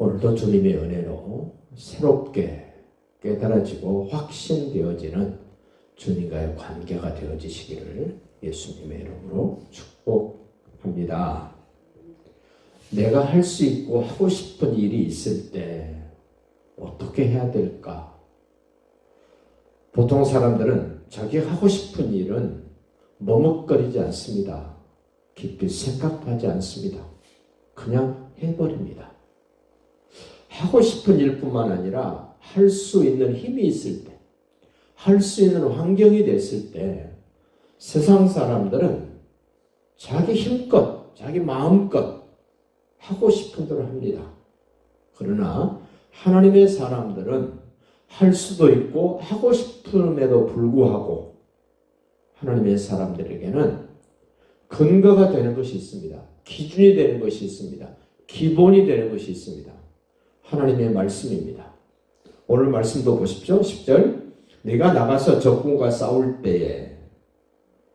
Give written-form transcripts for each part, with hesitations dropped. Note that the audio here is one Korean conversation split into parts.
오늘도 주님의 은혜로 새롭게 깨달아지고 확신되어지는 주님과의 관계가 되어지시기를 예수님의 이름으로 축복합니다. 내가 할 수 있고 하고 싶은 일이 있을 때 어떻게 해야 될까? 보통 사람들은 자기가 하고 싶은 일은 머뭇거리지 않습니다. 깊이 생각하지 않습니다. 그냥 해버립니다. 하고 싶은 일뿐만 아니라 할 수 있는 힘이 있을 때, 할 수 있는 환경이 됐을 때 세상 사람들은 자기 힘껏, 자기 마음껏 하고 싶은 대로 합니다. 그러나 하나님의 사람들은 할 수도 있고 하고 싶음에도 불구하고 하나님의 사람들에게는 근거가 되는 것이 있습니다. 기준이 되는 것이 있습니다. 기본이 되는 것이 있습니다. 하나님의 말씀입니다. 오늘 말씀도 보십시오. 10절 네가 나가서 적군과 싸울 때에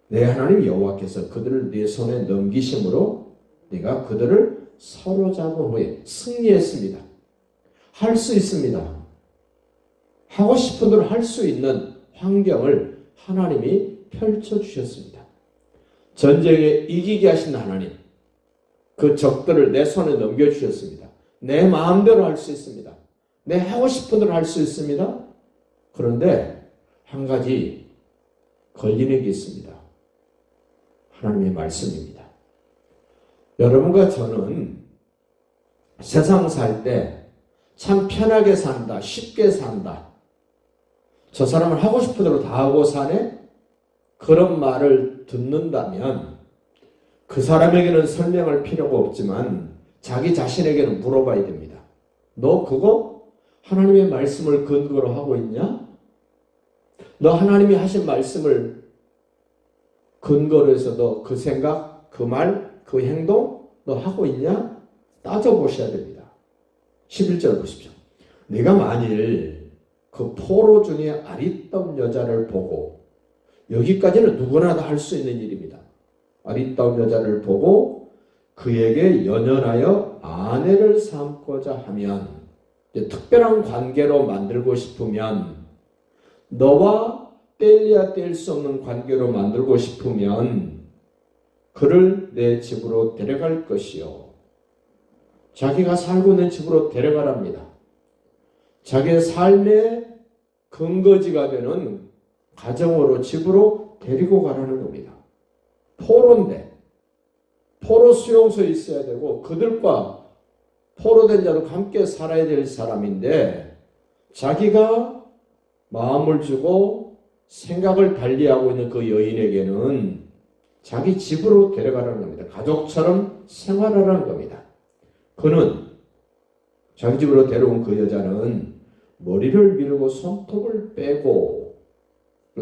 내 하나님 여호와께서 그들을 네 손에 넘기심으로 네가 그들을 사로잡은 후에 승리했습니다. 할 수 있습니다. 하고 싶은 대로 할 수 있는 환경을 하나님이 펼쳐주셨습니다. 전쟁에 이기게 하신 하나님, 그 적들을 내 손에 넘겨주셨습니다. 내 마음대로 할 수 있습니다. 내 하고 싶은 대로 할 수 있습니다. 그런데 한 가지 걸리는 게 있습니다. 하나님의 말씀입니다. 여러분과 저는 세상 살 때 참 편하게 산다, 쉽게 산다. 저 사람은 하고 싶은 대로 다 하고 사네? 그런 말을 듣는다면 그 사람에게는 설명할 필요가 없지만 자기 자신에게는 물어봐야 됩니다. 너 그거 하나님의 말씀을 근거로 하고 있냐? 너 하나님이 하신 말씀을 근거로 해서 너 그 생각, 그 말, 그 행동 너 하고 있냐? 따져보셔야 됩니다. 11절 보십시오. 네가 만일 그 포로 중에 아리따운 여자를 보고, 여기까지는 누구나 다 할 수 있는 일입니다. 아리따운 여자를 보고 그에게 연연하여 아내를 삼고자 하면, 특별한 관계로 만들고 싶으면, 너와 뗄래야 뗄 수 없는 관계로 만들고 싶으면 그를 내 집으로 데려갈 것이요. 자기가 살고 있는 집으로 데려가랍니다. 자기의 삶의 근거지가 되는 가정으로, 집으로 데리고 가라는 겁니다. 포로인데 포로 수용소에 있어야 되고 그들과 포로된 자들과 함께 살아야 될 사람인데 자기가 마음을 주고 생각을 달리하고 있는 그 여인에게는 자기 집으로 데려가라는 겁니다. 가족처럼 생활하라는 겁니다. 그는 자기 집으로 데려온 그 여자는 머리를 밀고 손톱을 빼고,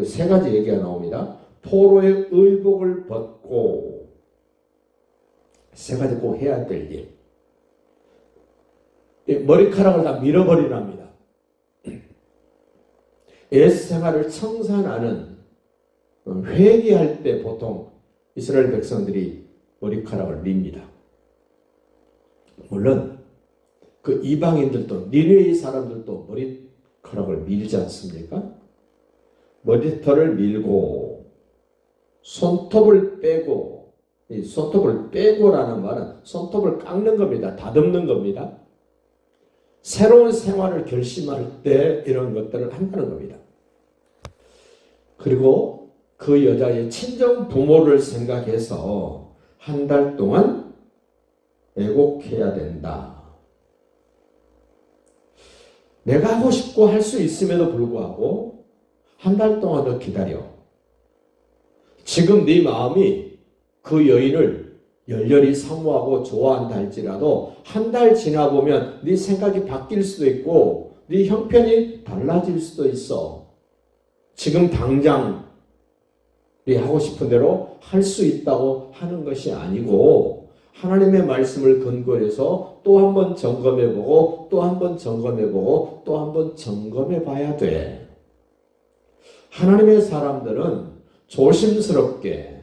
세 가지 얘기가 나옵니다. 포로의 의복을 벗고, 세 가지 꼭 해야 될 일. 머리카락을 다 밀어버리랍니다. 옛 생활을 청산하는, 회개할 때 보통 이스라엘 백성들이 머리카락을 밉니다. 물론 그 이방인들도, 니느웨의 사람들도 머리카락을 밀지 않습니까? 머리털을 밀고 손톱을 빼고, 이 손톱을 빼고라는 말은 손톱을 깎는 겁니다. 다듬는 겁니다. 새로운 생활을 결심할 때 이런 것들을 한다는 겁니다. 그리고 그 여자의 친정 부모를 생각해서 한 달 동안 애곡해야 된다. 내가 하고 싶고 할 수 있음에도 불구하고 한 달 동안 더 기다려. 지금 네 마음이 그 여인을 열렬히 사모하고 좋아한다 할지라도 한 달 지나보면 네 생각이 바뀔 수도 있고 네 형편이 달라질 수도 있어. 지금 당장 네 하고 싶은 대로 할 수 있다고 하는 것이 아니고 하나님의 말씀을 근거로 해서 또 한 번 점검해보고 또 한 번 점검해보고 또 한 번 점검해봐야 돼. 하나님의 사람들은 조심스럽게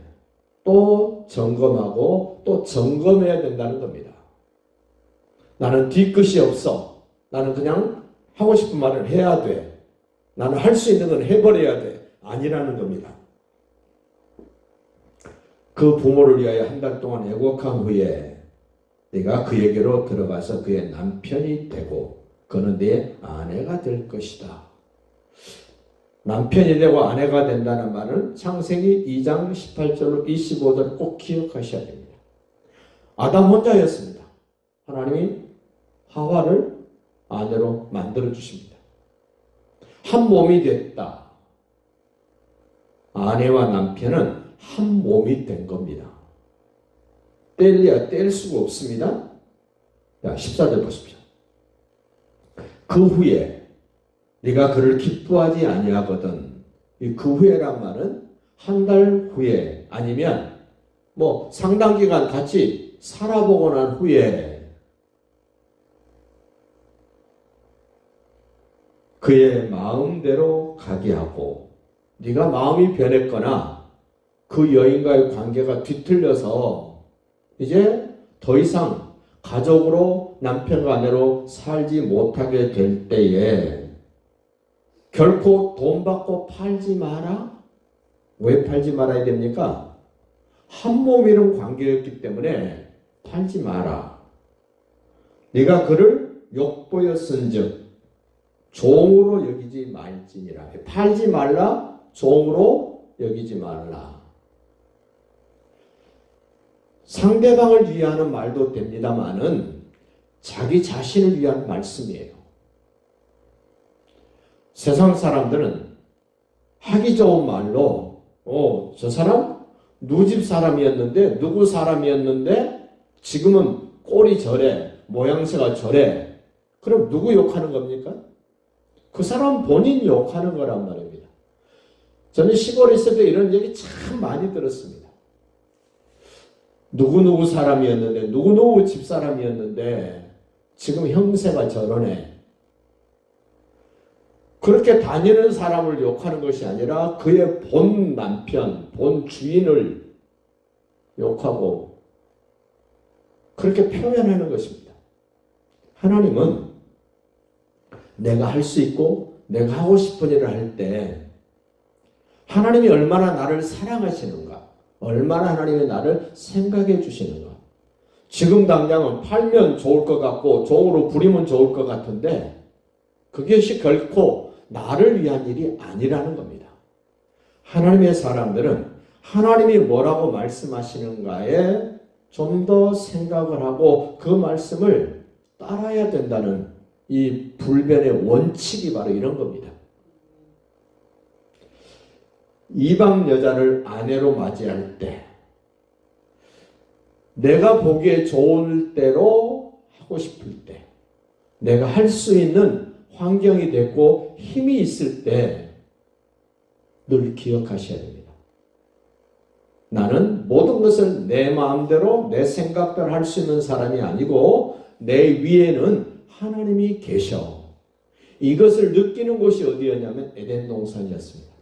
또 점검하고 또 점검해야 된다는 겁니다. 나는 뒤끝이 없어. 나는 그냥 하고 싶은 말을 해야 돼. 나는 할 수 있는 건 해버려야 돼. 아니라는 겁니다. 그 부모를 위하여 한 달 동안 애곡한 후에 네가 그에게로 들어가서 그의 남편이 되고 그는 네 아내가 될 것이다. 남편이 되고 아내가 된다는 말은 창세기 2장 18절로 25절을 꼭 기억하셔야 됩니다. 아담 혼자였습니다. 하나님이 하와를 아내로 만들어 주십니다. 한 몸이 됐다. 아내와 남편은 한 몸이 된 겁니다. 뗄래야 뗄 수가 없습니다. 자, 14절 보십시오. 그 후에 네가 그를 기뻐하지 아니하거든. 그 후에란 말은 한 달 후에 아니면 뭐 상당 기간 같이 살아보고 난 후에 그의 마음대로 가게 하고 네가 마음이 변했거나 그 여인과의 관계가 뒤틀려서 이제 더 이상 가족으로 남편과 아내로 살지 못하게 될 때에 결코 돈 받고 팔지 마라. 왜 팔지 말아야 됩니까? 한 몸이는 관계였기 때문에 팔지 마라. 네가 그를 욕보였은즉 종으로 여기지 말지니라. 팔지 말라. 종으로 여기지 말라. 상대방을 위하는 말도 됩니다마는 자기 자신을 위한 말씀이에요. 세상 사람들은 하기 좋은 말로 저 사람 누구 집 사람이었는데 누구 사람이었는데 지금은 꼴이 저래 모양새가 저래. 그럼 누구 욕하는 겁니까? 그 사람 본인 욕하는 거란 말입니다. 저는 시골에 있을 때 이런 얘기 참 많이 들었습니다. 누구누구 사람이었는데 누구누구 집 사람이었는데 지금 형세가 저러네. 그렇게 다니는 사람을 욕하는 것이 아니라 그의 본 남편, 본 주인을 욕하고 그렇게 표현하는 것입니다. 하나님은 내가 할 수 있고 내가 하고 싶은 일을 할 때 하나님이 얼마나 나를 사랑하시는가, 얼마나 하나님이 나를 생각해 주시는가. 지금 당장은 팔면 좋을 것 같고 종으로 부리면 좋을 것 같은데 그것이 결코 나를 위한 일이 아니라는 겁니다. 하나님의 사람들은 하나님이 뭐라고 말씀하시는가에 좀 더 생각을 하고 그 말씀을 따라야 된다는 이 불변의 원칙이 바로 이런 겁니다. 이방 여자를 아내로 맞이할 때 내가 보기에 좋을 대로 하고 싶을 때 내가 할 수 있는 환경이 됐고 힘이 있을 때 늘 기억하셔야 됩니다. 나는 모든 것을 내 마음대로 내 생각대로 할 수 있는 사람이 아니고 내 위에는 하나님이 계셔. 이것을 느끼는 곳이 어디였냐면 에덴 동산이었습니다.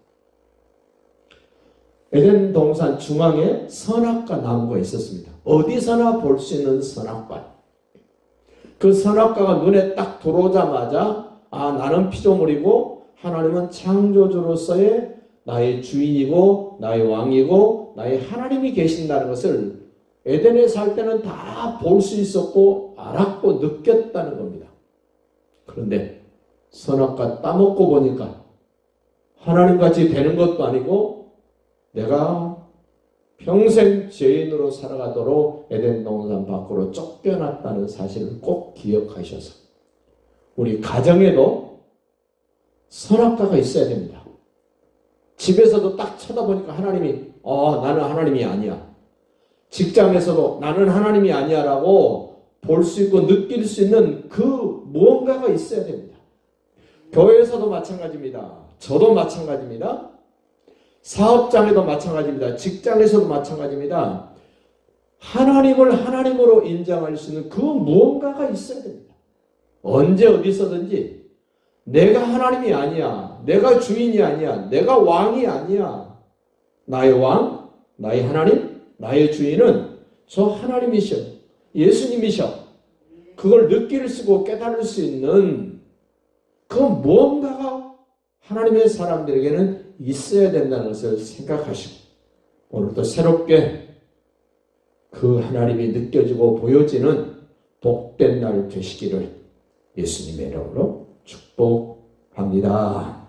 에덴 동산 중앙에 선악과 나무가 있었습니다. 어디서나 볼 수 있는 선악과. 그 선악과가 눈에 딱 들어오자마자 나는 피조물이고 하나님은 창조주로서의 나의 주인이고 나의 왕이고 나의 하나님이 계신다는 것을 에덴에 살 때는 다 볼 수 있었고 알았고 느꼈다는 겁니다. 그런데 선악과 따먹고 보니까 하나님같이 되는 것도 아니고 내가 평생 죄인으로 살아가도록 에덴 동산 밖으로 쫓겨났다는 사실을 꼭 기억하셔서 우리 가정에도 선악과가 있어야 됩니다. 집에서도 딱 쳐다보니까 하나님이 나는 하나님이 아니야. 직장에서도 나는 하나님이 아니야 라고 볼 수 있고 느낄 수 있는 그 무언가가 있어야 됩니다. 교회에서도 마찬가지입니다. 저도 마찬가지입니다. 사업장에도 마찬가지입니다. 직장에서도 마찬가지입니다. 하나님을 하나님으로 인정할 수 있는 그 무언가가 있어야 됩니다. 언제 어디서든지 내가 하나님이 아니야. 내가 주인이 아니야. 내가 왕이 아니야. 나의 왕, 나의 하나님, 나의 주인은 저 하나님이셔. 예수님이셔. 그걸 느낄 수고 깨달을 수 있는 그 무언가가 하나님의 사람들에게는 있어야 된다는 것을 생각하시고 오늘도 새롭게 그 하나님이 느껴지고 보여지는 복된 날 되시기를 예수님의 이름으로 축복합니다.